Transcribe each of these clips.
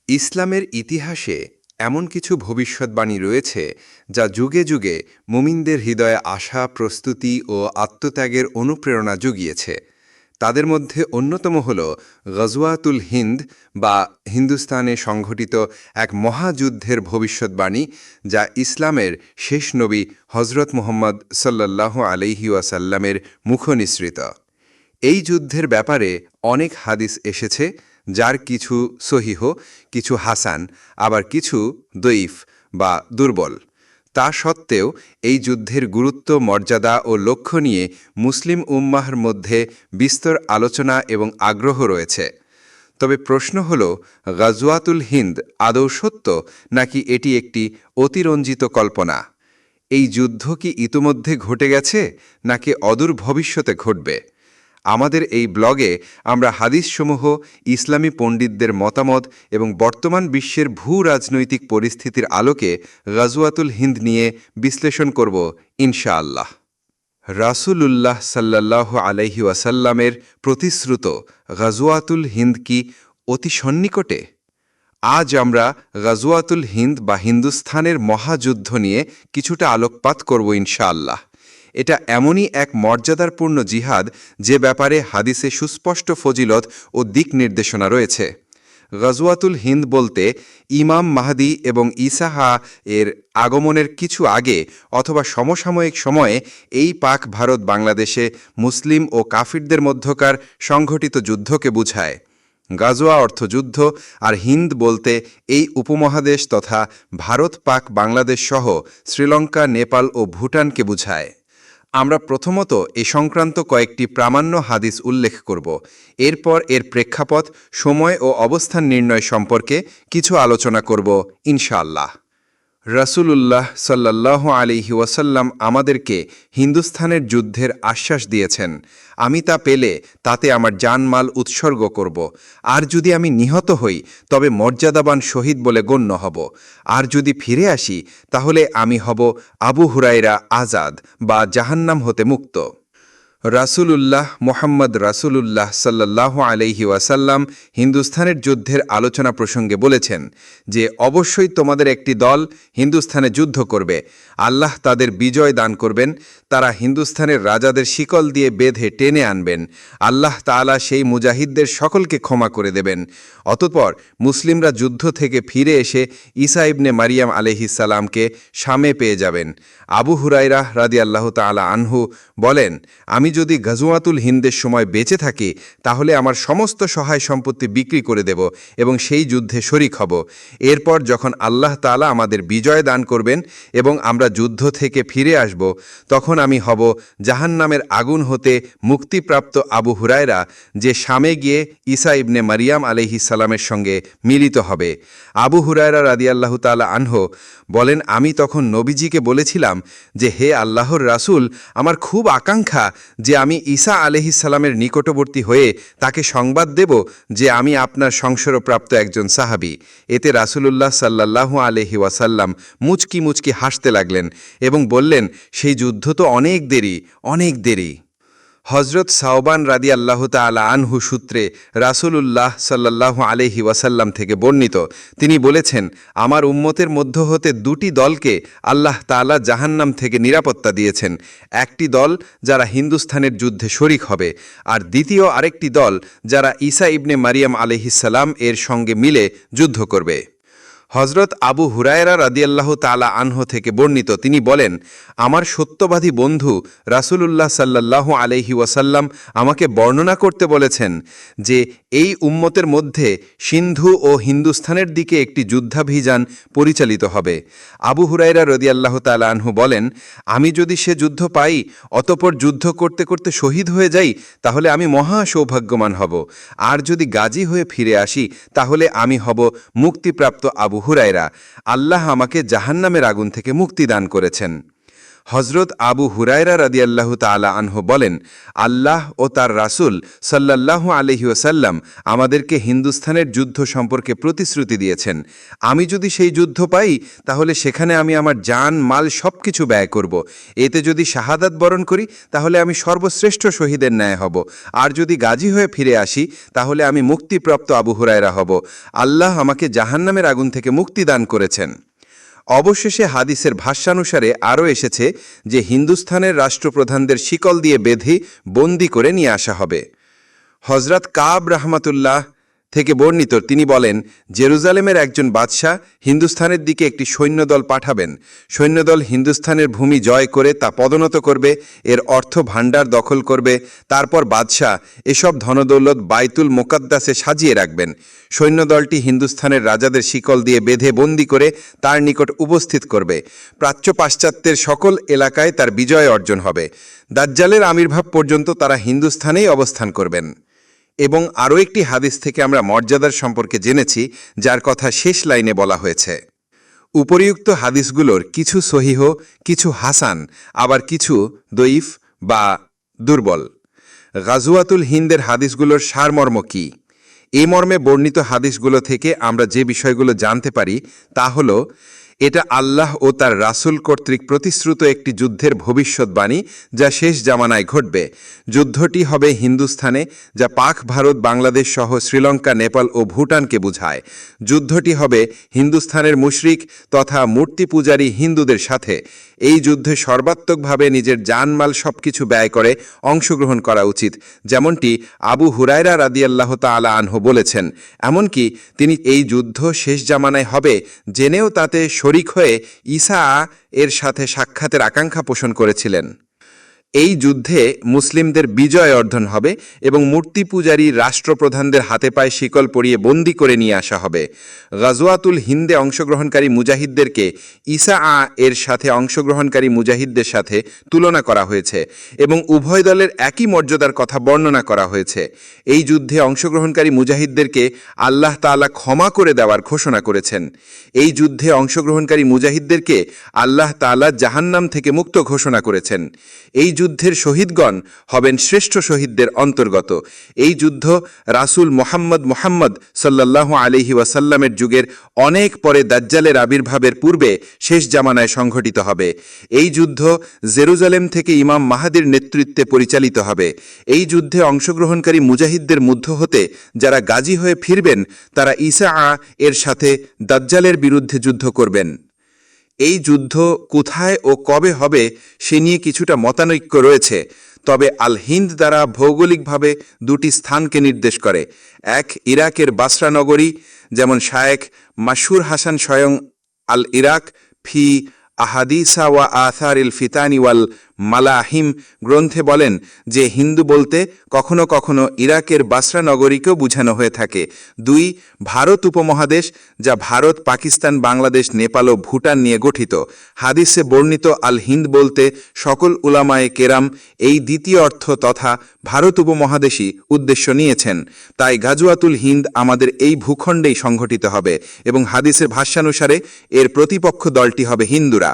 ইসলামের ইতিহাসে এমন কিছু ভবিষ্যদ্বাণী রয়েছে যা যুগে যুগে মুমিনদের হৃদয়ে আশা, প্রস্তুতি ও আত্মত্যাগের অনুপ্রেরণা জুগিয়েছে। তাদের মধ্যে অন্যতম হল গজওয়াতুল হিন্দ বা হিন্দুস্তানে সংঘটিত এক মহাযুদ্ধের ভবিষ্যদ্বাণী, যা ইসলামের শেষ নবী হজরত মুহাম্মদ সাল্লাল্লাহু আলাইহি ওয়াসাল্লামের মুখনিসৃত। এই যুদ্ধের ব্যাপারে অনেক হাদিস এসেছে, যার কিছু সহিহ, কিছু হাসান, আবার কিছু দঈফ বা দুর্বল। তা সত্ত্বেও এই যুদ্ধের গুরুত্ব, মর্যাদা ও লক্ষ্য নিয়ে মুসলিম উম্মাহর মধ্যে বিস্তর আলোচনা এবং আগ্রহ রয়েছে। তবে প্রশ্ন হল, গাজওয়াতুল হিন্দ আদৌ সত্য নাকি এটি একটি অতিরঞ্জিত কল্পনা? এই যুদ্ধ কি ইতোমধ্যে ঘটে গেছে নাকি অদূর ভবিষ্যতে ঘটবে? আমাদের এই ব্লগে আমরা হাদিসসমূহ, ইসলামী পণ্ডিতদের মতামত এবং বর্তমান বিশ্বের ভূ-রাজনৈতিক পরিস্থিতির আলোকে গাজওয়াতুল হিন্দ নিয়ে বিশ্লেষণ করব ইনশাআল্লাহ। রাসূলুল্লাহ সাল্লাল্লাহু আলাইহি ওয়াসাল্লামের প্রতিশ্রুত গাজওয়াতুল হিন্দ কি অতি সন্নিকটে? আজ আমরা গাজওয়াতুল হিন্দ বা হিন্দুস্থানের মহাযুদ্ধ নিয়ে কিছুটা আলোকপাত করব ইনশাআল্লাহ। এটা এমনই এক মর্যাদাপূর্ণ জিহাদ যে ব্যাপারে হাদিসে সুস্পষ্ট ফজিলত ও দিক নির্দেশনা রয়েছে। গজওয়াতুল হিন্দ বলতে ইমাম মাহদী এবং ঈসা এর আগমনের কিছু আগে অথবা সমসাময়িক সময়ে এই পাক ভারত বাংলাদেশে মুসলিম ও কাফিরদের মধ্যকার সংঘটিত যুদ্ধকে বুঝায়। গাজওয়া অর্থ যুদ্ধ, আর হিন্দ বলতে এই উপমহাদেশ তথা ভারত, পাক, বাংলাদেশ সহ শ্রীলঙ্কা, নেপাল ও ভুটানকে বুঝায়। আমরা প্রথমত এ সংক্রান্ত কয়েকটি প্রামাণ্য হাদিস উল্লেখ করব। এরপর এর প্রেক্ষাপট, সময় ও অবস্থান নির্ণয় সম্পর্কে কিছু আলোচনা করব ইনশাআল্লাহ। রাসূলুল্লাহ সাল্লাল্লাহু আলাইহি ওয়াসাল্লাম আমাদেরকে হিন্দুস্থানের যুদ্ধের আশ্বাস দিয়েছেন। আমি তা পেলে তাতে আমার জানমাল উৎসর্গ করব। আর যদি আমি নিহত হই তবে মর্যাদাবান শহীদ বলে গণ্য হব। আর যদি ফিরে আসি তাহলে আমি হব আবু হুরায়রা আজাদ বা জাহান্নাম হতে মুক্ত। রাসূলুল্লাহ মুহাম্মদ রাসূলুল্লাহ সাল্লাল্লাহু আলাইহি ওয়াসাল্লাম হিন্দুস্থানের যুদ্ধের আলোচনা প্রসঙ্গে বলেছেন যে অবশ্যই তোমাদের একটি দল হিন্দুস্থানে যুদ্ধ করবে। আল্লাহ তাদের বিজয় দান করবেন। তারা হিন্দুস্থানের রাজাদের শিকল দিয়ে বেঁধে টেনে আনবেন। আল্লাহ তাআলা সেই মুজাহিদদের সকলকে ক্ষমা করে দেবেন। অতঃপর মুসলিমরা যুদ্ধ থেকে ফিরে এসে ঈসা ইবনে মারিয়াম আলাইহিস সালামকে শামে পেয়ে যাবেন। আবু হুরায়রা রাদিয়াল্লাহু তাআলা আনহু বলেন, আমি যদি গাজওয়াতুল হিন্দের সময় বেঁচে থাকি তাহলে আমার সমস্ত সহায় সম্পত্তি বিক্রি করে দেব এবং সেই যুদ্ধে শরিক হব। এরপর যখন আল্লাহ তাআলা আমাদের বিজয় দান করবেন এবং আমরা যুদ্ধ থেকে ফিরে আসব, তখন আমি হব জাহান্নামের আগুন হতে মুক্তিপ্রাপ্ত আবু হুরায়রা, যে শামে গিয়ে ঈসা ইবনে মারিয়াম আলাইহিস সালামের সঙ্গে মিলিত হবে। আবু হুরায়রা রাদিয়াল্লাহু তাআলা আনহু বলেন, আমি তখন নবীজিকে বলেছিলাম যে, হে আল্লাহর রাসূল, আমার খুব আকাঙ্ক্ষা যে আমি ঈসা আলাইহিস সালামের নিকটবর্তী হয়ে তাকে সংবাদ দেব যে আমি আপনার সংসরপ্রাপ্ত একজন সাহাবী। এতে রাসূলুল্লাহ সাল্লাল্লাহু আলাইহি ওয়াসাল্লাম মুচকি মুচকি হাসতে লাগলেন এবং বললেন, সেই যুদ্ধ তো অনেক দেরি, অনেক দেরি। হজরত সাওবান রাদিয়াল্লাহু তাআলা আনহু সূত্রে রাসূলুল্লাহ সাল্লাল্লাহু আলাইহি ওয়াসাল্লাম থেকে বর্ণিত, তিনি বলেছেন, আমার উম্মতের মধ্য হতে দুটি দলকে আল্লাহ তাআলা জাহান্নাম থেকে নিরাপত্তা দিয়েছেন। একটি দল যারা হিন্দুস্থানের যুদ্ধে শরিক হবে, আর দ্বিতীয় আরেকটি দল যারা ঈসা ইবনে মারিয়াম আলাইহিস সালাম এর সঙ্গে মিলে যুদ্ধ করবে। হজরত আবু হুরায়রা রাদিয়াল্লাহু তাআলা আনহু থেকে বর্ণিত, তিনি বলেন, আমার সত্যবাদী বন্ধু রাসূলুল্লাহ সাল্লাল্লাহু আলাইহি ওয়াসাল্লাম আমাকে বর্ণনা করতে বলেছেন যে এই উম্মতের মধ্যে সিন্ধু ও হিন্দুস্থানের দিকে একটি যুদ্ধাভিযান পরিচালিত হবে। আবু হুরায়রা রাদিয়াল্লাহু তাআলা আনহু বলেন, আমি যদি সে যুদ্ধ পাই, অতঃপর যুদ্ধ করতে করতে শহীদ হয়ে যাই, তাহলে আমি মহা সৌভাগ্যবান হব। আর যদি গাজী হয়ে ফিরে আসি তাহলে আমি হব মুক্তিপ্রাপ্ত আবু হুরায়রা। আল্লাহ আমাকে জাহান্নামের আগুন থেকে মুক্তি দান করেছেন। হজরত আবু হুরায়রা রাদিয়াল্লাহু তাআলা আনহু বলেন, আল্লাহ ও তার রাসূল সাল্লাল্লাহু আলাইহি ওয়াসাল্লাম আমাদেরকে হিন্দুস্তানের যুদ্ধ সম্পর্কে প্রতিশ্রুতি দিয়েছেন। আমি যদি সেই যুদ্ধ পাই তাহলে সেখানে আমি আমার জান মাল সবকিছু ব্যয় করব। এতে যদি শাহাদাত বরণ করি তাহলে আমি সর্বশ্রেষ্ঠ শহীদের ন্যায় হব, আর যদি গাজী হয়ে ফিরে আসি তাহলে আমি মুক্তিপ্রাপ্ত আবু হুরায়রা হব। আল্লাহ আমাকে জাহান্নামের আগুন থেকে মুক্তি দান করেছেন। অবশেষে হাদিসের ভাষ্যানুসারে আরও এসেছে যে হিন্দুস্তানের রাষ্ট্রপ্রধানদের শিকল দিয়ে বেঁধে বন্দি করে নিয়ে আসা হবে। হজরত কাব রাহমাতুল্লাহ থেকে বর্ণিত, তিনি বলেন, জেরুজালেমের একজন বাদশাহ হিন্দুস্তানের দিকে একটি সৈন্যদল পাঠাবেন। সৈন্যদল হিন্দুস্তানের ভূমি জয় করে তা পদনত করবে, এর অর্থ ভাণ্ডার দখল করবে। তারপর বাদশাহ এসব ধনদৌলত বাইতুল মোকাদ্দাসে সাজিয়ে রাখবেন। সৈন্যদলটি হিন্দুস্তানের রাজাদের শিকল দিয়ে বেঁধে বন্দি করে তার নিকট উপস্থিত করবে। প্রাচ্য পাশ্চাত্যের সকল এলাকায় তার বিজয় অর্জন হবে। দাজ্জালের আবির্ভাব পর্যন্ত তারা হিন্দুস্তানেই অবস্থান করবেন। এবং আরও একটি হাদিস থেকে আমরা মর্যাদার সম্পর্কে জেনেছি, যার কথা শেষ লাইনে বলা হয়েছে। উপরিউক্ত হাদিসগুলোর কিছু সহিহ, কিছু হাসান, আবার কিছু দঈফ বা দুর্বল। গাজওয়াতুল হিন্দের হাদিসগুলোর সারমর্ম কী? এ মর্মে বর্ণিত হাদিসগুলো থেকে আমরা যে বিষয়গুলো জানতে পারি তা হল, এটা আল্লাহ ও তার রাসূল কর্তৃক প্রতিশ্রুত একটি যুদ্ধের ভবিষ্যৎবাণী, যা শেষ জামানায় ঘটবে। যুদ্ধটি হবে হিন্দুস্তানে, যা পাক, ভারত, বাংলাদেশ সহ শ্রীলঙ্কা, নেপাল ও ভুটানকে বুঝায়। যুদ্ধটি হবে হিন্দুস্তানের মুশরিক তথা মূর্তি পূজারী হিন্দুদের সাথে। এই যুদ্ধে সর্বাত্মকভাবে নিজের জানমাল সবকিছু ব্যয় করে অংশগ্রহণ করা উচিত, যেমনটি আবু হুরায়রা রাদিয়াল্লাহু তাআলা আনহু বলেছেন। এমনকি তিনি এই যুদ্ধ শেষ জামানায় হবে জেনেও তাতে শরিক হয়ে ঈসা এর সাথে সাক্ষাতের আকাঙ্ক্ষা পোষণ করেছিলেন। এই যুদ্ধে মুসলিমদের বিজয় অর্জন হবে এবং মূর্তি পূজারী রাষ্ট্রপ্রধানদের হাতে পায়ে শিকল পরিয়ে বন্দি করে নিয়ে আসা হবে। গাজওয়াতুল হিন্দে অংশগ্রহণকারী মুজাহিদদেরকে ঈসা এর সাথে অংশগ্রহণকারী মুজাহিদদের সাথে তুলনা করা হয়েছে এবং উভয় দলের একই মর্যাদার কথা বর্ণনা করা হয়েছে। এই যুদ্ধে অংশগ্রহণকারী মুজাহিদদেরকে আল্লাহ তাআলা ক্ষমা করে দেওয়ার ঘোষণা করেছেন। এই যুদ্ধে অংশগ্রহণকারী মুজাহিদদেরকে আল্লাহ তাআলা জাহান্নাম থেকে মুক্ত ঘোষণা করেছেন। এই যুদ্ধের শহীদগণ হবেন শ্রেষ্ঠ শহীদদের অন্তর্গত। এই যুদ্ধ রাসূল মুহাম্মদ সাল্লাল্লাহু আলাইহি ওয়াসাল্লামের যুগের অনেক পরে দাজ্জালের আবির্ভাবের পূর্বে শেষ জামানায় সংঘটিত হবে। এই যুদ্ধ জেরুজালেম থেকে ইমাম মাহাদির নেতৃত্বে পরিচালিত হবে। এই যুদ্ধে অংশগ্রহণকারী মুজাহিদদের মধ্য হতে যারা গাজী হয়ে ফিরবেন, তারা ঈসা এর সাথে দাজ্জালের বিরুদ্ধে যুদ্ধ করবেন। এই যুদ্ধ কোথায় ও কবে হবে সে নিয়ে কিছুটা মতানৈক্য রয়েছে, তবে আল হিন্দ দ্বারা ভৌগোলিকভাবে দুটি স্থানকে নির্দেশ করে। এক, ইরাকের বাসরা নগরী, যেমন শায়েখ মাশহুর হাসান স্বয়ং আল ইরাক ফি আহাদিসা ওয়া আথারিল ফিতানি ওয়াল মালাহিম গ্রন্থে বলেন যে হিন্দু বলতে কখনো কখনো ইরাকের বাসরা নগরীকেও বোঝানো হয়ে থাকে। 2, ভারত উপমহাদেশ, যা ভারত, পাকিস্তান, বাংলাদেশ, নেপাল ও ভুটান নিয়ে গঠিত। হাদিসে বর্ণিত আল হিন্দ বলতে সকল উলামায়ে কেরাম এই দ্বিতীয় অর্থ তথা ভারত উপমহাদেশই উদ্দেশ্য নিয়েছেন। তাই গাজওয়াতুল হিন্দ আমাদের এই ভূখণ্ডেই সংঘটিত হবে এবং হাদিসের ভাষ্যানুসারে এর প্রতিপক্ষ দলটি হবে হিন্দুরা।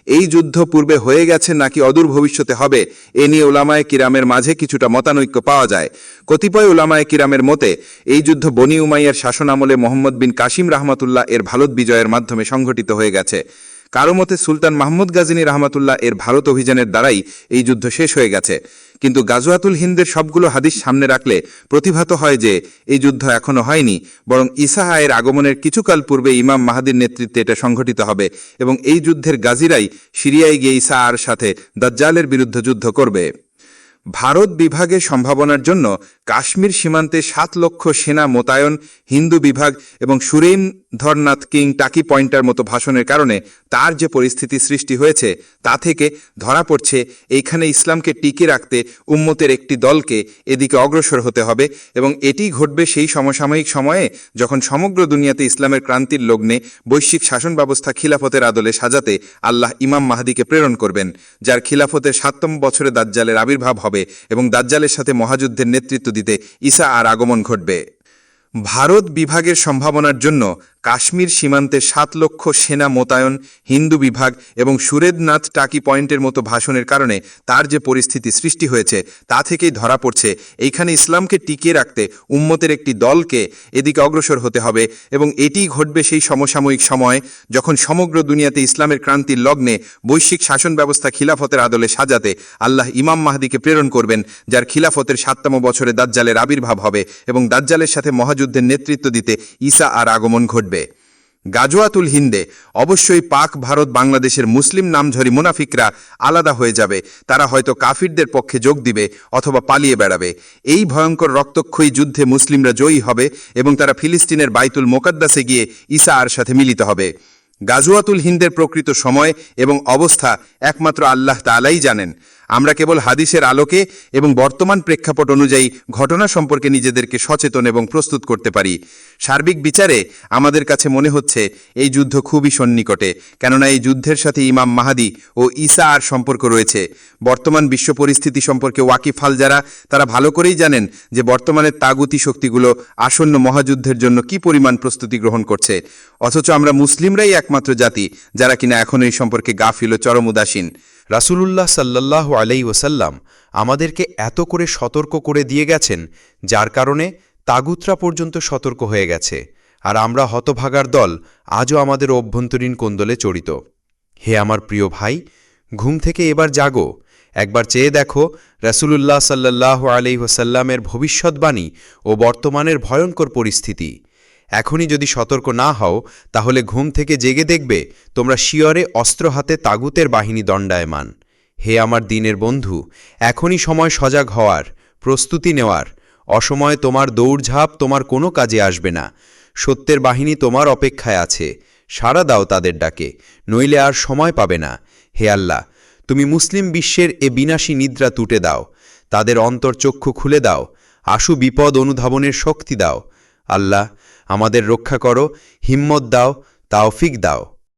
এই যুদ্ধ পূর্বে হয়ে গেছে নাকি অদূর ভবিষ্যতে হবে, এ নিয়ে উলামায়ে কিরামের মাঝে কিছুটা মতানৈক্য পাওয়া যায়। কতিপয় উলামায়ে কিরামের মতে এই যুদ্ধ বনি উমাইয়ার শাসনামলে মোহাম্মদ বিন কাসিম রাহমাতুল্লাহ এর ভারত বিজয়ের মাধ্যমে সংঘটিত হয়ে গেছে। কারো মতে সুলতান মাহমুদ গাজনী রাহমাতুল্লাহ এর ভারত অভিযানের দ্বারাই এই যুদ্ধ শেষ হয়ে গেছে। কিন্তু গাজওয়াতুল হিন্দের সবগুলো হাদিস সামনে রাখলে প্রতিভাত হয় যে এই যুদ্ধ এখনও হয়নি, বরং ঈসা এর আগমনের কিছুকাল পূর্বে ইমাম মাহাদির নেতৃত্বে এটা সংঘটিত হবে এবং এই যুদ্ধের গাজীরাই সিরিয়ায় গিয়ে ঈসা আর সাথে দাজ্জালের বিরুদ্ধে যুদ্ধ করবে। ভারত বিভাগের সম্ভাবনার জন্য কাশ্মীর সীমান্তে 7 লক্ষ সেনা মোতায়েন, হিন্দু বিভাগ এবং সুরেন্দ্রনাথ কিং টাকি পয়েন্টার মতো ভাষণের কারণে তার যে পরিস্থিতি সৃষ্টি হয়েছে তা থেকে ধরা পড়ছে এইখানে ইসলামকে টিকে রাখতে উম্মতের একটি দলকে এদিকে অগ্রসর হতে হবে এবং এটি ঘটবে সেই সমসাময়িক সময়ে যখন সমগ্র দুনিয়াতে ইসলামের ক্রান্তির লগ্নে বৈশ্বিক শাসন ব্যবস্থা খিলাফতের আদলে সাজাতে আল্লাহ ইমাম মাহদিকে প্রেরণ করবেন, যার খিলাফতের 7তম বছরে দাজ্জালের আবির্ভাব হবে এবং দাজ্জালের সাথে মহাযুদ্ধের নেতৃত্ব দিতে ঈসা আর আগমন ঘটবে। ভারত বিভাগের সম্ভাবনার জন্য কাশ্মীর সীমান্তে ৭ লক্ষ সেনা মোতায়েন, হিন্দু বিভাগ এবং সুরেন্দ্রনাথ টাকি পয়েন্টের মতো ভাষণের কারণে তার যে পরিস্থিতি সৃষ্টি হয়েছে তা থেকেই ধরা পড়ছে এইখানে ইসলামকে টিকিয়ে রাখতে উম্মতের একটি দলকে এদিকে অগ্রসর হতে হবে এবং এটিই ঘটবে সেই সমসাময়িক সময় যখন সমগ্র দুনিয়াতে ইসলামের ক্রান্তির লগ্নে বৈশ্বিক শাসন ব্যবস্থা খিলাফতের আদলে সাজাতে আল্লাহ ইমাম মাহদিকে প্রেরণ করবেন, যার খিলাফতের ৭তম বছরে দাজ্জালের আবির্ভাব হবে এবং দাজ্জালের সাথে মহাযুদ্ধের নেতৃত্ব দিতে ঈসা আর আগমন ঘটবে। গাজওয়াতুল হিন্দে অবশ্যই পাক ভারত বাংলাদেশের মুসলিম নামঝরি মুনাফিকরা আলাদা হয়ে যাবে, তারা হয়তো কাফিরদের পক্ষে যোগ দিবে অথবা পালিয়ে বেড়াবে। এই ভয়ঙ্কর রক্তক্ষয়ী যুদ্ধে মুসলিমরা জয়ী হবে এবং তারা ফিলিস্তিনের বাইতুল মোকাদ্দাসে গিয়ে ঈসা আর সাথে মিলিত হবে। গাজওয়াতুল হিন্দের প্রকৃত সময় এবং অবস্থা একমাত্র আল্লাহ তাআলাই জানেন। আমরা কেবল হাদিসের আলোকে এবং বর্তমান প্রেক্ষাপট অনুযায়ী ঘটনা সম্পর্কে নিজেদেরকে সচেতন এবং প্রস্তুত করতে পারি। সার্বিক বিচারে আমাদের কাছে মনে হচ্ছে এই যুদ্ধ খুবই সন্নিকটে, কেননা এই যুদ্ধের সাথে ইমাম মাহাদি ও ঈসা আর সম্পর্ক রয়েছে। বর্তমান বিশ্ব পরিস্থিতি সম্পর্কে ওয়াকিফাল যারা, তারা ভালো করেই জানেন যে বর্তমানের তাগুতি শক্তিগুলো আসন্ন মহাযুদ্ধের জন্য কি পরিমাণ প্রস্তুতি গ্রহণ করছে, অথচ আমরা মুসলিমরাই একমাত্র জাতি যারা কিনা এখনও এই সম্পর্কে গাফিল ও চরম উদাসীন। রাসূলুল্লাহ সাল্লাল্লাহু আলাইহি ওয়াসাল্লাম আমাদেরকে এত করে সতর্ক করে দিয়ে গেছেন, যার কারণে তাগুতরা পর্যন্ত সতর্ক হয়ে গেছে, আর আমরা হতভাগার দল আজও আমাদের অভ্যন্তরীণ কোন্দলে জড়িত। হে আমার প্রিয় ভাই, ঘুম থেকে এবার জাগো, একবার চেয়ে দেখো রাসূলুল্লাহ সাল্লাল্লাহু আলাইহি ওয়াসাল্লামের ভবিষ্যৎবাণী ও বর্তমানের ভয়ঙ্কর পরিস্থিতি। এখনই যদি সতর্ক না হও, তাহলে ঘুম থেকে জেগে দেখবে তোমরা শিয়রে অস্ত্র হাতে তাগুতের বাহিনী দণ্ডায়মান। হে আমার দিনের বন্ধু, এখনই সময় সজাগ হওয়ার, প্রস্তুতি নেওয়ার। অসময়ে তোমার দৌড়ঝাঁপ তোমার কোনো কাজে আসবে না। সত্যের বাহিনী তোমার অপেক্ষায় আছে, সাড়া দাও তাদের ডাকে, নইলে আর সময় পাবে না। হে আল্লাহ, তুমি মুসলিম বিশ্বের এ বিনাশী নিদ্রা তুটে দাও, তাদের অন্তর্চক্ষু খুলে দাও, আশু বিপদ অনুধাবনের শক্তি দাও। আল্লাহ, আমাদের রক্ষা করো, হিম্মত দাও, তাওফিক দাও।